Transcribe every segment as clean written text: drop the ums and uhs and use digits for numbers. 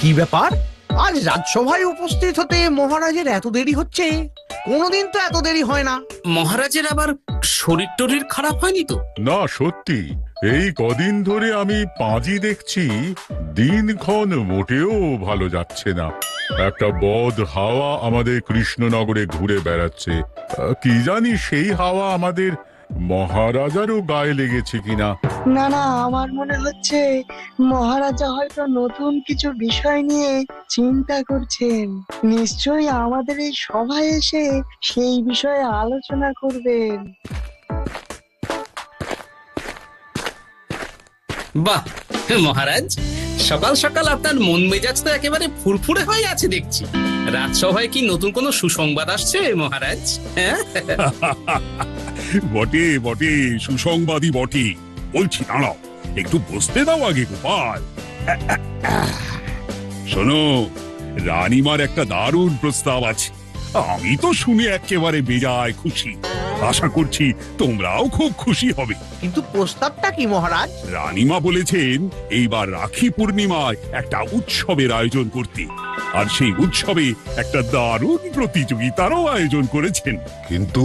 কি ব্যাপার, আজ রাজসভায় উপস্থিত হতে মহারাজের এত দেরি হচ্ছে? কোনোদিন তো এত দেরি হয় না। মহারাজের আবার শরীর টরীর খারাপ হয়নি তো? না, সত্যি এই কদিন ধরে আমি পাঁজি দেখছি, দিনক্ষণ মোটেও ভালো যাচ্ছে না। একটা বদ হাওয়া আমাদের কৃষ্ণনগরে ঘুরে বেড়াচ্ছে। কি জানি সেই হাওয়া আমাদের মহারাজারও গায়ে লেগেছে কিনা। না না, আমার মনে হচ্ছে মহারাজা হয়তো নতুন কিছু বিষয় নিয়ে চিন্তা করছেন। নিশ্চয়ই আমাদের এই সভায় এসে সেই বিষয়ে আলোচনা করবেন। বাহ মহারাজ, সকাল সকাল আপনার মন মেজাজ তো একেবারে ফুরফুরে হয়ে আছে দেখছি। রাজসভায় কি নতুন কোনো সুসংবাদ আসছে মহারাজ? হ্যাঁ বটে বটে, সুসংবাদই বটে। বলছি দাঁড়াও, একটু বসতে দাও আগে গোপাল। শোনো, রানীমার একটা দারুণ প্রস্তাব আছে। আমি তো শুনে একেবারে বেজায় খুশি। আশা করছি তোমরাও খুব খুশি হবে। কিন্তু প্রস্তাবটা কি মহারাজ? রানীমা বলেছেন এইবার রাখি পূর্ণিমায় একটা উৎসবের আয়োজন করতে, আর সেই উৎসবে একটা দারুণ প্রতিযোগিতারও আয়োজন করেছেন। কিন্তু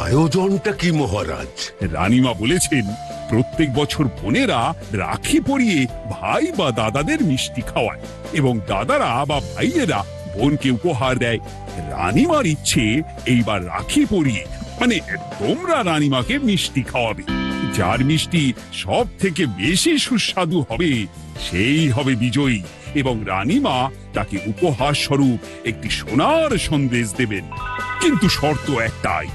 আয়োজনটা কি মহারাজ? রানীমা বলেছেন প্রত্যেক বছর বোনেরা রাখি পরিয়ে ভাই বা দাদাদের মিষ্টি খাওয়ায়, এবং দাদারা বা ভাইয়েরা বোনকে উপহার দেয়। রানীমার ইচ্ছে এইবার রাখি পরিয়ে মানে তোমরা রানীমাকে মিষ্টি খাওয়াবে। যার মিষ্টি সব থেকে বেশি সুস্বাদু হবে সেই হবে বিজয়ী, এবং রানীমা তাকে উপহার স্বরূপ একটি সোনার সন্দেশ দেবেন। কিন্তু শর্ত একটাই,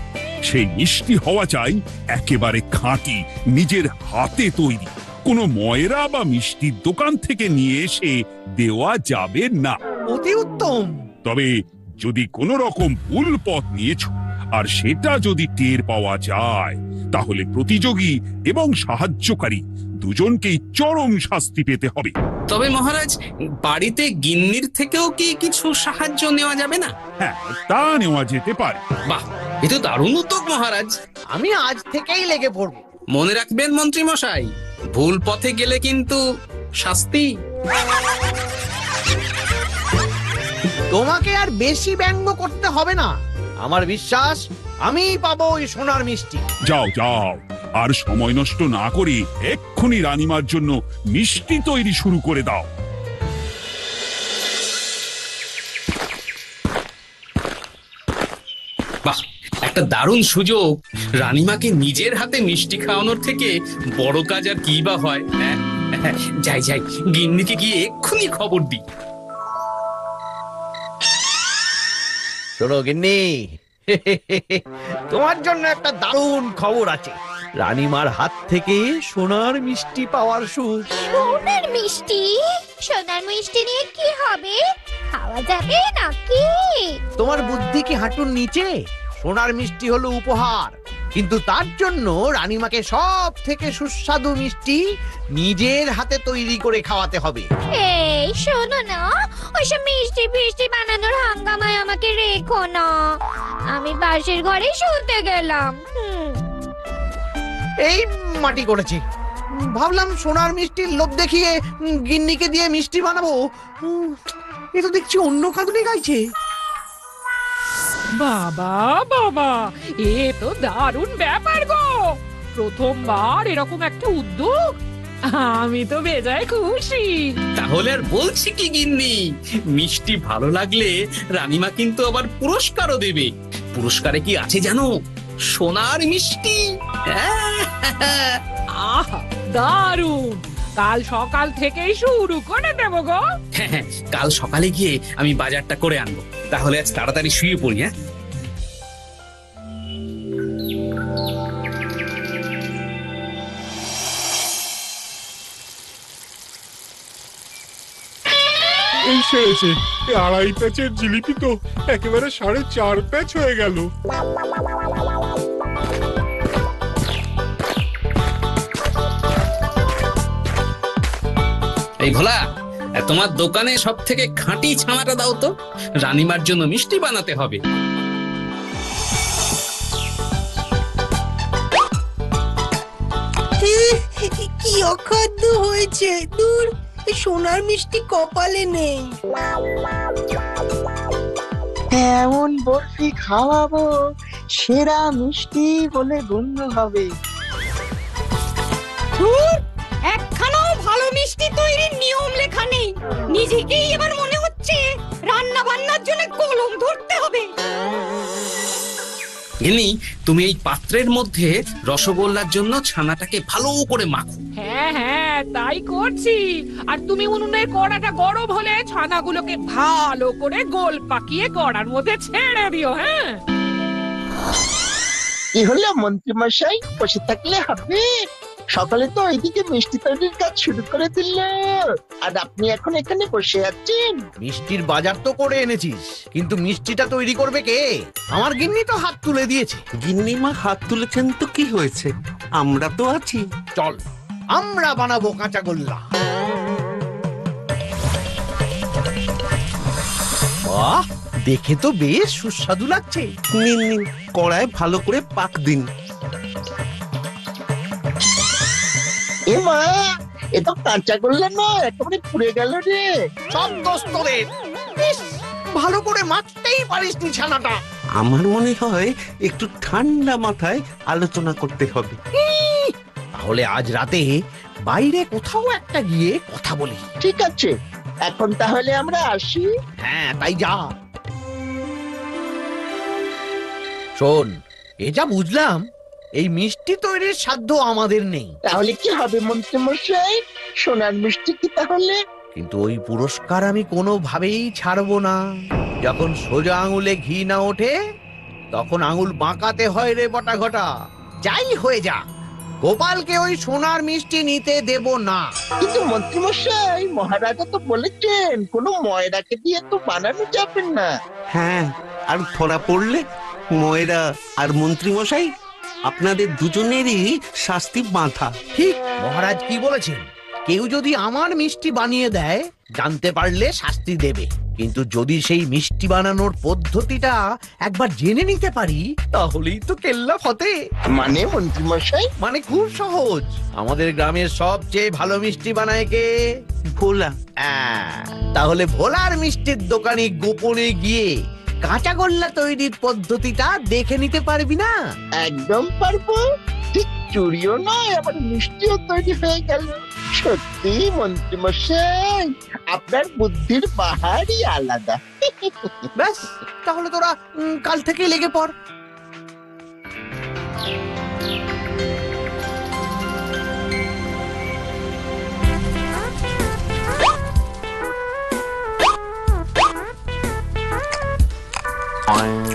সেই মিষ্টি হওয়া চাই একেবারে খাঁটি, নিজের হাতে তৈরি। কোনো ময়রা বা মিষ্টির দোকান থেকে নিয়ে এসে দেওয়া যাবে না। অতি উত্তম। তবে যদি কোনো রকম ভুল পথ নিয়েছ আর সেটা যদি টের পাওয়া যায়, তাহলে প্রতিযোগী এবং সাহায্যকারী দুজনকেই চরম শাস্তি পেতে হবে। তবে মহারাজ, বাড়িতে গিন্নির থেকেও কি কিছু সাহায্য নেওয়া যাবে না? হ্যাঁ, তা নেওয়া যেতে পারে। বাহ, এ তো দারুণ উদ্যোগ মহারাজ। আমি আজ থেকেই লেগে পড়বো। মনে রাখবেন মন্ত্রী মশাই, ভুল পথে গেলে কিন্তু শাস্তি। তোমাকে আর বেশি ব্যঙ্গ করতে হবে না। আমার বিশ্বাস আমিই পাবো ওই সোনার মিষ্টি। যাও যাও, আর সময় নষ্ট না করে এক্ষুনি রানীমার জন্য মিষ্টি তৈরি শুরু করে দাও। বাহ, একটা দারুণ সুযোগ। রানীমাকে নিজের হাতে মিষ্টি খাওয়ানোর থেকে বড় কাজ আর কি বা হয়? হ্যাঁ, যাই যাই, গিন্নিকে গিয়ে এক্ষুনি খবর দিই। শোনো গিন্নি, তোমার জন্য একটা দারুণ খবর আছে। রানীমার হাত থেকে সোনার মিষ্টি পাওয়ার সুখ। সোনার মিষ্টি? সোনার মিষ্টি নিয়ে কি হবে? খাওয়া যাবে নাকি? তোমার বুদ্ধি কি হাঁটুর নিচে? সোনার মিষ্টি হলো উপহার, কিন্তু তার জন্য রানীমাকে সব থেকে সুস্বাদু মিষ্টি নিজের হাতে তৈরি করে খাওয়াতে হবে। এই শোনো না, ওইসব মিষ্টি ফিষ্টি বানানোর হাঙ্গামায় আমাকে রেখো না। আমি পাশের ঘরে শুতে গেলাম। এই মাটি করেছি, ভাবলাম সোনার মিষ্টির লোভ দেখিয়ে গিন্নিকে দিয়ে মিষ্টি বানাবো। এ তো দেখছি অন্য কাঁদুনি গাইছে। বাবা বাবা, এ তো দারুণ ব্যাপার গো! প্রথমবার এরকম একটা উদ্যোগ। আমি তো বেজায় খুশি। তাহলে আর বলছি কি গিন্নি, মিষ্টি ভালো লাগলে রানীমা কিন্তু আবার পুরস্কারও দেবে। পুরস্কারে কি আছে জানো? সোনার মিষ্টি। আহা, দারুণ! কাল সকাল থেকেই শুরু করে দেবো গো। হ্যাঁ, কাল সকালে গিয়ে আমি বাজারটা করে আনবো। তাহলে আজ তাড়াতাড়ি শুয়ে পড়ি। হ্যাঁ, এই সেরেছে, আড়াই প্যাচের জিলিপি তো একেবারে 4.5 প্যাচ হয়ে গেল। এই ভোলা, তোমার দোকানে সব থেকে খাঁটি ছানাটা দাও তো, রানীমার জন্য মিষ্টি বানাতে হবে। কি অখাদ্য হয়েছে, দূর ওই সোনার মিষ্টি কপালে নেই। এমন বরফি খাওয়াবো সেরা মিষ্টি বলে গণ্য হবে। একখানাও ভালো মিষ্টি তৈরির নিয়ম লেখা নেই। নিজেকেই এবার মনে হচ্ছে রান্না বান্নার জন্য কলম ধরতে হবে। গিন্নি, তুমি এই পাত্রের মধ্যে রসগোল্লার জন্য ছানাটাকে ভালো করে মাখো। হ্যাঁ হ্যাঁ, তাই করছি। আর তুমি উনুনের কড়াটা গরম হলে ছানাগুলোকে ভালো করে গোল পাকিয়ে কড়ার মধ্যে ছেড়ে দিও। হ্যাঁ, কি হলো মন্ত্রী মশাই, বসে থাকলে হবে? সকালে তো এইদিকে মিষ্টি তৈরির কাজ শুরু করে দিল, আর আপনি এখন এখানে বসে আছেন। মিষ্টির বাজার তো করে এনেছিস, কিন্তু মিষ্টিটা তৈরি করবে কে? আমার গিন্নি তো হাত তুলে দিয়েছে। গিন্নিমা হাত তুলেছেন তো কি হয়েছে, আমরা তো আছি। চল, আমরা বানাবো কাঁচা গোল্লা। বাহ, দেখে তো বেশ সুস্বাদু লাগছে। নিন নিন, কড়ায় ভালো করে পাক দিন। এ মা, এ তো কাঁচা গোল্লা না, একেবারে পুড়ে গেল রে। সব দোষ তোদের। ইস, ভালো করে মাখতেই পারিসনি ছানাটা। আমার মনে হয় একটু ঠান্ডা মাথায় আলোচনা করতে হবে। তাহলে আজ রাতে বাইরে কোথাও একটা গিয়ে কথা বলি। ঠিক আছে, এখন তাহলে আমরা আসি। হ্যাঁ, তাই যা। শোন, এ যা বুঝলাম, এই মিষ্টি তৈরির সাধ্য আমাদের নেই। তাহলে কি হবে মন্ত্রী মশাই, সোনার মিষ্টি কি তাহলে? কিন্তু ওই পুরস্কার আমি কোনোভাবেই ছাড়বো না। যখন সোজা আঙুলে ঘি না ওঠে, তখন আঙুল বাঁকাতে হয় রে বটা ঘটা। যাই হয়ে যা, গোপালকে ওই সোনার মিষ্টি নিতে দেব না। কিন্তু মন্ত্রী মশাই, মহারাজা তো বলেছেন কোনো ময়রাকে দিয়ে তো বানানো যাবে না। হ্যাঁ, আর ধরা পড়লে ময়রা আর মন্ত্রী মশাই আপনাদের দুজনেরই শাস্তি বাঁধা। ঠিক, মহারাজ কি বলেছেন? কেউ যদি আমার মিষ্টি বানিয়ে দেয়, জানতে পারলে শাস্তি দেবে। কিন্তু যদি সেই মিষ্টি বানানোর পদ্ধতিটা একবার জেনে নিতে পারি, তাহলেই তো কেল্লা ফতে। মানে মন্ত্রী মশাই? মানে খুব সহজ। আমাদের গ্রামের সবচেয়ে ভালো মিষ্টি বানায় কে? ভোলা। তাহলে ভোলার মিষ্টির দোকানে গোপনে গিয়ে কাঁচা গোল্লা তৈরির পদ্ধতিটা দেখে নিতে পারবি না? একদম পারবো। ঠিক চুরিও নয়, আবার মিষ্টিও তৈরি হয়ে গেল। সত্যি মন্ত্রী মশাই, আপনার বুদ্ধির বাহারই আলাদা। ব্যাস, তাহলে তোরা কাল থেকে লেগে পড়।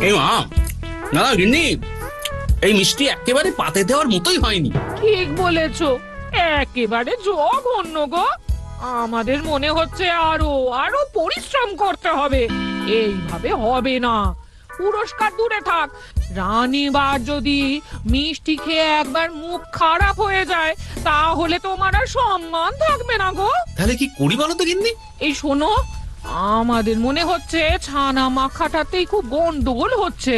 এই মা, না গিন্নি, এই মিষ্টি একেবারে পাতে দেওয়ার মতোই হয়নি। ঠিক বলেছো, একেবারে জঘন্য গো। আমাদের মনে হচ্ছে আরো আরো পরিশ্রম করতে হবে। এইভাবে হবে না। পুরস্কার দূরে থাক, রানীবার যদি মিষ্টি খেয়ে একবার মুখ খারাপ হয়ে যায়, তাহলে তোমার আর সম্মান থাকবে না গো। তাহলে কি করি বলো তো গিন্নি? এই শোনো, আমাদের মনে হচ্ছে ছানা মাখাটাতেই খুব গন্ডগোল হচ্ছে।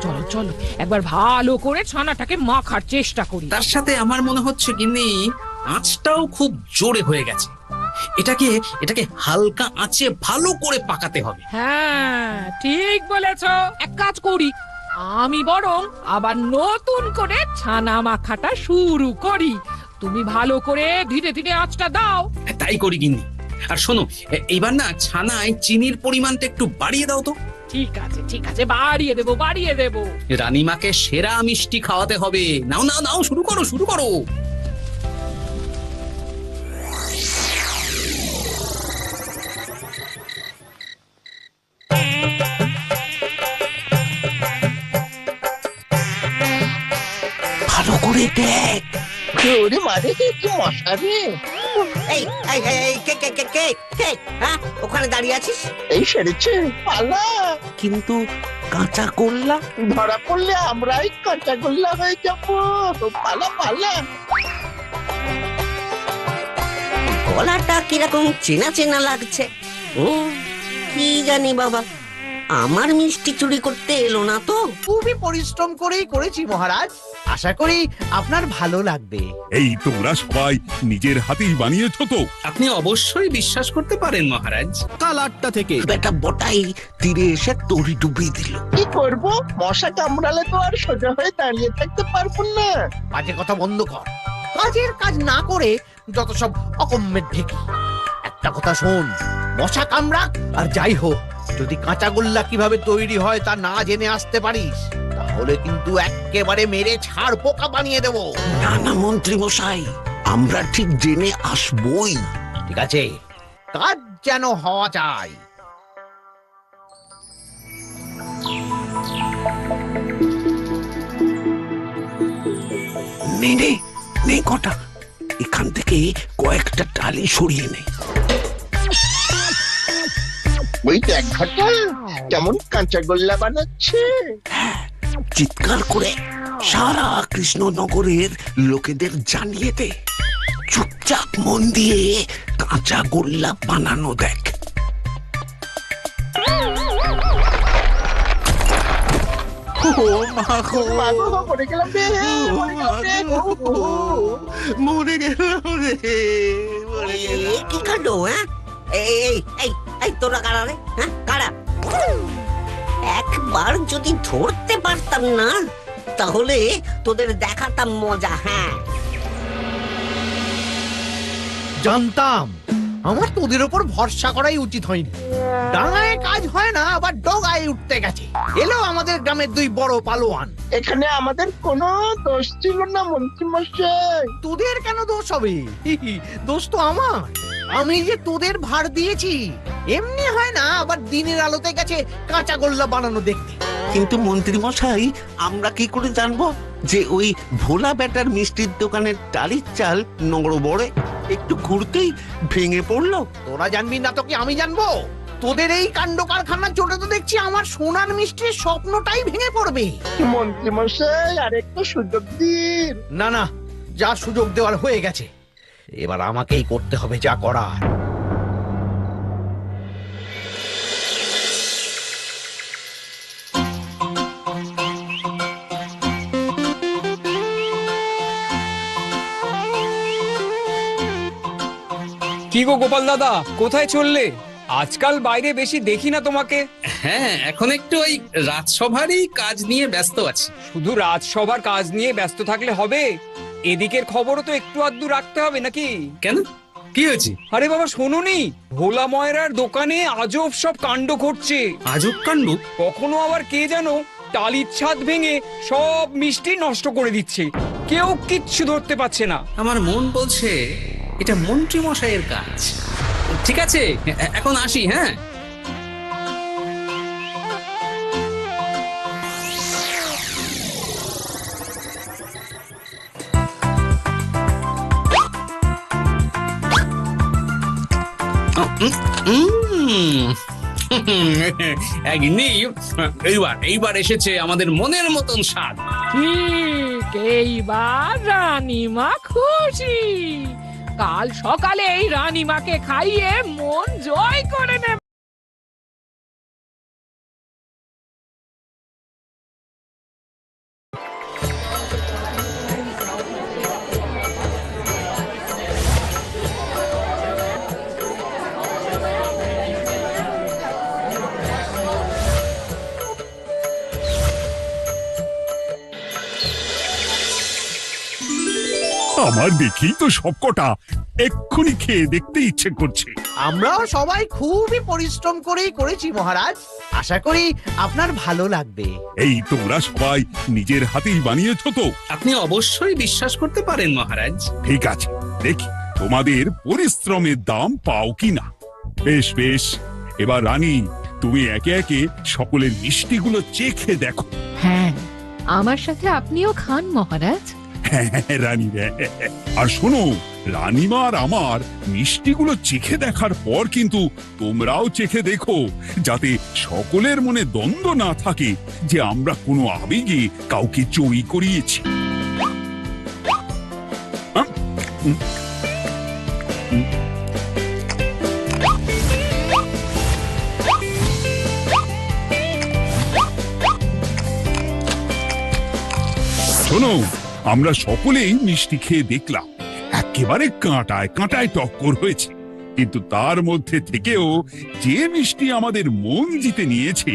চলো চলো, একবার ভালো করে ছানাটাকে মাখার চেষ্টা করি। তার সাথে আমার মনে হচ্ছে গিন্নি, আঁচটাও খুব জোরে হয়ে গেছে। এটাকে এটাকে হালকা আঁচে ভালো করে পাকাতে হবে। হ্যাঁ, ঠিক বলেছো। এক কাজ করি, আমি বরং আবার নতুন করে ছানা মাখাটা শুরু করি। তুমি ভালো করে ধীরে ধীরে আঁচটা দাও। তাই করি গিন্নি। আর শোনো, এইবার না ছানায় চিনির পরিমাণটা একটু বাড়িয়ে দাও তো। ঠিক আছে ঠিক আছে, বাড়িয়ে দেবো বাড়িয়ে দেবো। রানীমাকে সেরা মিষ্টি খাওয়াতে হবে। নাও নাও নাও, শুরু করো শুরু করো। ভালো করে দেখ। ওরে মারে, কি মশা রে! এই এই এই, কে কে কে কে কে? হ্যাঁ, ওখানে দাঁড়িয়ে আছিস? এই সেরেছে, পালা। কিন্তু কাঁচা গোল্লা ধরা পড়লে আমরাই কাঁচা গোল্লা হয়ে যাবো। পালা পালা। গলাটা কিরকম চেনা চেনা লাগছে। কি জানি বাবা, আমার মিষ্টি চুরি করতে এলো না তো? খুবই পরিশ্রম করেই করেছি মহারাজ। আশা করি আপনার ভালো লাগবে। এই তোমরা সবাই নিজের হাতেই বানিয়েছো তো? আপনি অবশ্যই বিশ্বাস করতে পারেন মহারাজ। কাল 8টা থেকে বেটা বটাই তীরে এসে তরি ডুবিয়ে দিল। কি করব, মশা কামড়ালে তো আর সোজা হয়ে দাঁড়িয়ে থাকতে পারবো না। বাজে কথা বন্ধ কর। কাজের কাজ না করে যত সব অকম্মের ঢেকি। একটা কথা শোন, মশা কামড়াক আর যাই হোক, যদি কাঁচা গোল্লা কিভাবে তৈরি হয় তা না জেনে আসতে পারিস, তাহলে কিন্তু একেবারে মেরে ছাড় পোকা বানিয়ে দেবো। না না মন্ত্রী মশাই, আমরা ঠিক জেনে আসবই। ঠিক আছে, কাজ যেন হওয়া চাই। নে নে নে কটা, এখান থেকে কয়েকটা টালি সরিয়ে নে। ওই দেখ ঘটা কেমন কাঁচা গোল্লা বানাচ্ছে। চিৎকার করে সারা কৃষ্ণনগরের লোকেদের জানিয়ে দে, চুপচাপ মন দিয়ে কাঁচা গোল্লা বানানো দেখ। মরে গেলাম রে, মরে গেলাম রে, মরে গেলাম। কি কাণ্ড, হ্যাঁ? এই এই এই তোরা কারা রে, হ্যাঁ কারা? একবার যদি ধরতে পারতাম না, তাহলে তোদের দেখাতাম মজা। হ্যাঁ, জানতাম আমার তোদের ওপর ভরসা করাই উচিত হয়নি। ডাঙায় কাজ হয় না, আবার ডগায় উঠতে গেছে। এলো আমাদের গ্রামের দুই বড় পালোয়ান। এখানে আমাদের কোনো দোষ ছিল না মন্ত্রী মশাই। তোদের কেন দোষ হবে? দোষ তো আমার। আমি যে তোদের ভার দিয়েছি, এমনি হয় না আবার দিনের আলোতে গেছে কাঁচা গোল্লা বানানো দেখতে। কিন্তু মন্ত্রী মশাই, আমরা কি করে জানবো যে ওই ভোলা বেটার মিষ্টির দোকানের টালির চাল নড়বড়ে একটু ঘুরতেই ভেঙে পড়লো? তোরা জানবি না তো কি আমি জানবো? তোদের এই কাণ্ড কারখানা চলে তো দেখছি আমার সোনার মিষ্টির স্বপ্নটাই ভেঙে পড়বে। মন্ত্রী মশাই আর একটু সুযোগ দিন। না না, যা সুযোগ দেওয়ার হয়ে গেছে, এবার আমাকেই করতে হবে যা করার। কি গো গোপাল দাদা, কোথায় চললে? আজকাল বাইরে বেশি দেখি না তোমাকে। হ্যাঁ, এখন একটু ওই রাজসভারই কাজ নিয়ে ব্যস্ত আছি। শুধু রাজসভার কাজ নিয়ে ব্যস্ত থাকলে হবে? এদিকের খবরও তো একটু আধটু রাখতে হবে নাকি? কেন, কি হয়েছে? আরে বাবা শোনোনি, ভোলা ময়রার দোকানে আজব সব কাণ্ড ঘটছে। আজব কাণ্ড? কখনো আবার কে যেন টালির ছাদ ভেঙে সব মিষ্টি নষ্ট করে দিচ্ছে, কেউ কিচ্ছু ধরতে পারছে না। আমার মন বলছে এটা মন্ত্রী মশাইয়ের কাজ। ঠিক আছে, এখন আসি। হ্যাঁ, এইবার এসেছে আমাদের মনের মতন স্বাদ। ঠিক, এইবার রানীমা খুশি। কাল সকালে এই রানীমাকে খাইয়ে মন জয় করে নেব। আমার দেখেই তো সবকটা এক্ষুনি খেয়ে দেখতে ইচ্ছে করছে। আমরাও সবাই খুবই পরিশ্রম করেই করেছি মহারাজ। আশা করি আপনার ভালো লাগবে। এই তোমরা সবাই নিজের হাতেই বানিয়েছো তো? আপনি অবশ্যই বিশ্বাস করতে পারেন মহারাজ। ঠিক আছে, দেখি তোমাদের পরিশ্রমের দাম পাও কিনা। বেশ বেশ, এবার রানী তুমি একে একে সকলের মিষ্টিগুলো চেখে দেখো। হ্যাঁ, আমার সাথে আপনিও খান মহারাজ। হ্যাঁ রানী, আর শোনো, রানীমা আর আমার মিষ্টিগুলো চেখে দেখার পর কিন্তু তোমরাও চেখে দেখো, যাতে সকলের মনে দ্বন্দ্ব না থাকে যে আমরা কোনো আবেগে কাউকে জয়ী করিয়েছি। শোনো, আমরা সকলেই মিষ্টি খেয়ে দেখলাম একেবারে কাঁটায় কাঁটায় টক্কর হয়েছে, কিন্তু তার মধ্যে থেকেও যে মিষ্টি আমাদের মন জিতে নিয়েছে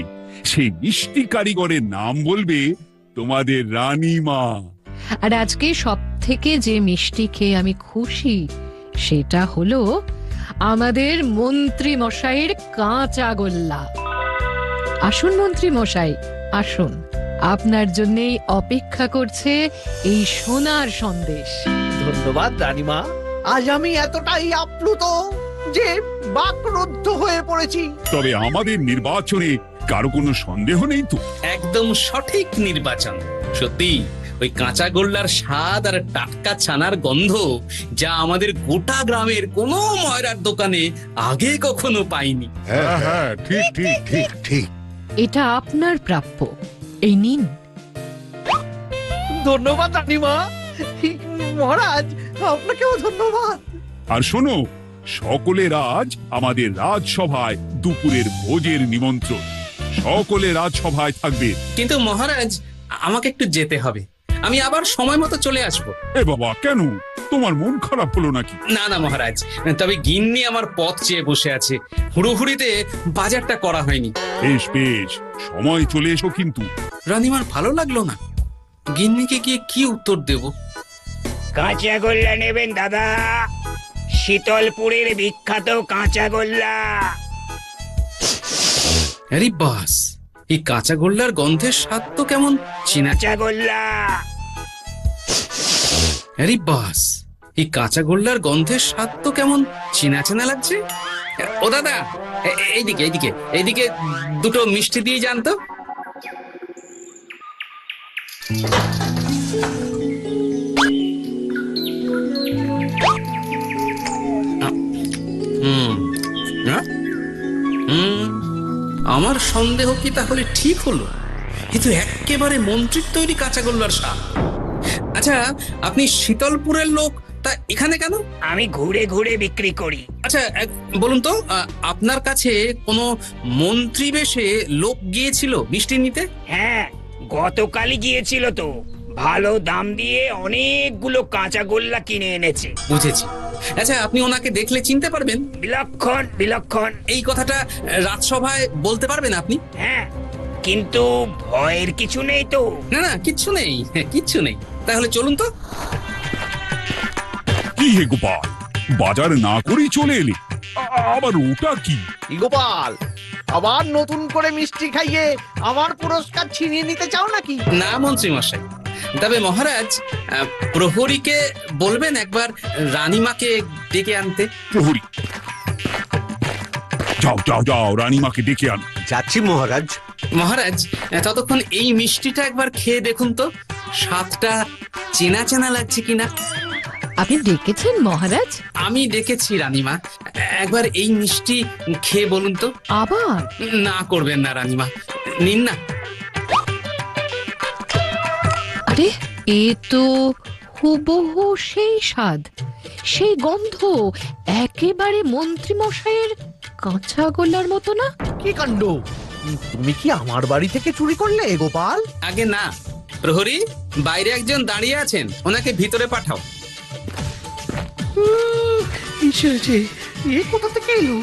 সেই মিষ্টি কারিগরের নাম বলবে তোমাদের রানীমা। আর আজকে সব থেকে যে মিষ্টি খেয়ে আমি খুশি সেটা হলো আমাদের মন্ত্রী মশাইয়ের কাঁচা গোল্লা। আসুন মন্ত্রী মশাই, আসুন, আপনার জন্যই অপেক্ষা করছে এই সোনার সন্দেশ। ধন্যবাদ রানীমা। আজ আমি এতটাই আপ্লুত যে বাকরুদ্ধ হয়ে পড়েছি। তবে আমাদের নির্বাচনে কারো কোনো সন্দেহ নেই তো? একদম সঠিক নির্বাচন। সত্যি ওই কাঁচা গোল্লার স্বাদ আর টাটকা ছানার গন্ধ যা আমাদের গোটা গ্রামের কোনো ময়রার দোকানে আগে কখনো পাইনি। হ্যাঁ হ্যাঁ, ঠিক ঠিক ঠিক ঠিক। এটা আপনার প্রাপ্য, এই নিন। ধন্যবাদ রানীমা। মহারাজ, আপনাকেও ধন্যবাদ। আর শোনো, সকলের আজ আমাদের রাজসভায় দুপুরের ভোজের নিমন্ত্রণ। সকলে রাজসভায় থাকবে। কিন্তু মহারাজ, আমাকে একটু যেতে হবে, আমি আবার সময় মতো চলে আসবো। এ বাবা, কেন? তোমার মন খারাপ হলো নাকি? না না মহারাজ, তবে গিন্নি আমার পথ চেয়ে বসে আছে, হুড়োহুড়িতে বাজারটা করা হয়নি। বেশ বেশ, সময় চলে এসো কিন্তু। রানীমার ভালো লাগলো না, গিন্নিকে গিয়ে কি উত্তর দেব? কাঁচা গোল্লা নেবেন দাদা? শীতলপুরের বিখ্যাত কাঁচা গোল্লা। আরে বাস, এই কাঁচা গোল্লার গন্ধের স্বাদ তো কেমন চেনা। কাঁচা গোল্লা। আরে বাস, এই কাঁচা গোল্লার গন্ধের স্বাদ তো কেমন চেনা চেনা লাগছে। ও দাদা, এইদিকে এইদিকে এইদিকে দুটো মিষ্টি দিয়ে যান তো। আমার সন্দেহ কি তাহলে ঠিক হলো? কিন্তু একেবারে মন্ত্রীর তৈরি কাঁচা গোল্লার স্বাদ। আচ্ছা, আপনি শীতলপুরের লোক, তা এখানে কেন? আমি ঘুরে ঘুরে বিক্রি করি। আচ্ছা বলুন তো, আপনার কাছে কোনো মন্ত্রী বেশে লোক গিয়েছিল মিষ্টি নিতে? হ্যাঁ, গতকালই গিয়েছিল তো। ভালো দাম দিয়ে অনেকগুলো কাঁচা গোল্লা কিনে এনেছে। বুঝেছি। আচ্ছা, আপনি ওনাকে দেখলে চিনতে পারবেন? বিলক্ষণ বিলক্ষণ। এই কথাটা রাজসভায় বলতে পারবেন আপনি? হ্যাঁ, কিন্তু ভয়ের কিছু নেই তো? না না, কিচ্ছু নেই, কিচ্ছু নেই। তাহলে চলুন তো। কি হে গোপাল, বাজার না করেই চলে এলি? আবার ওটা কি? গোপাল, আবার নতুন করে মিষ্টি খাইয়ে আমার পুরস্কার ছিনিয়ে নিতে চাও নাকি? না মন্ত্রী মশাই, তবে মহারাজ, প্রহরীকে বলবেন একবার রানীমাকে ডেকে আনতে। প্রহরী, যাও যাও যাও, রানীমাকে ডেকে আন। যাচ্ছি মহারাজ। মহারাজ, ততক্ষণ এই মিষ্টিটা একবার খেয়ে দেখুন তো, স্বাদটা চেনা চেনা লাগছে কিনা। আপনি ডেকেছেন মহারাজ? আমি ডেকেছি রানীমা, একবার এই মিষ্টি খেয়ে বলুন তো। আবার? না করবেন না রানীমা, নিন না। আরে, এ তো হুবহু সেই স্বাদ, সেই গন্ধ, একেবারে মন্ত্রী মশাইয়ের কাঁচা গোল্লার মতো না? কি কাণ্ড! তুমি কি আমার বাড়ি থেকে চুরি করলে গোপাল? আগে না, প্রহরী, বাইরে একজন দাঁড়িয়ে আছেন, ওনাকে ভিতরে পাঠাও। এ কোথা থেকে এলো?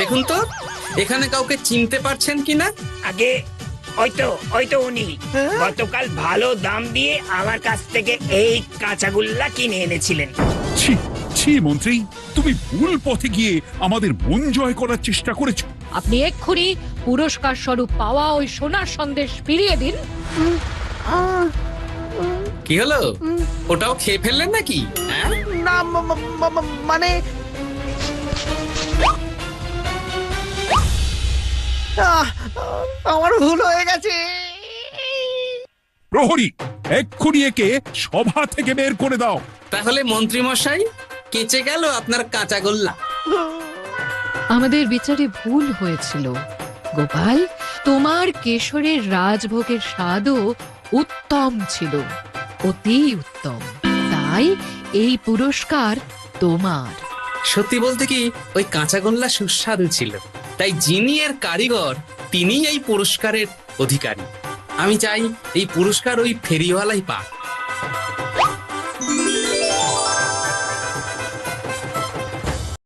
দেখুন তো, এখানে কাউকে চিনতে পারছেন কিনা? আগে ওই তো উনি। গতকাল ভালো দাম দিয়ে আমার কাছ থেকে এই কাঁচাগোল্লা কিনে এনেছিলেন। ছি ছি মন্ত্রী, তুমি ভুল পথে গিয়ে আমাদের মন জয় করার চেষ্টা করেছো। আপনি এক্ষুনি পুরস্কার স্বরূপ পাওয়া ওই সোনার সন্দেশ ফিরিয়ে দিন। কি হলো, ওটাও খেয়ে ফেললেন নাকি? হ্যাঁ, না, মানে আমার ভুল হয়ে গেছে। প্রহরী, এক্ষুনি একে সভা থেকে বের করে দাও। তাহলে মন্ত্রী মশাই, কেচে গেল আপনার কাঁচা গোল্লা। আমাদের বিচারে ভুল হয়েছিল গোপাল। তোমার কেশরের রাজভোগের স্বাদও উত্তম ছিল, অতি উত্তম। তাই এই পুরস্কার তোমার। সত্যি বলতে কি, ওই কাঁচা গোল্লা সুস্বাদু ছিল, তাই যিনি এর কারিগর তিনি এই পুরস্কারের অধিকারী। আমি চাই এই পুরস্কার ওই ফেরিওয়ালাই পাক।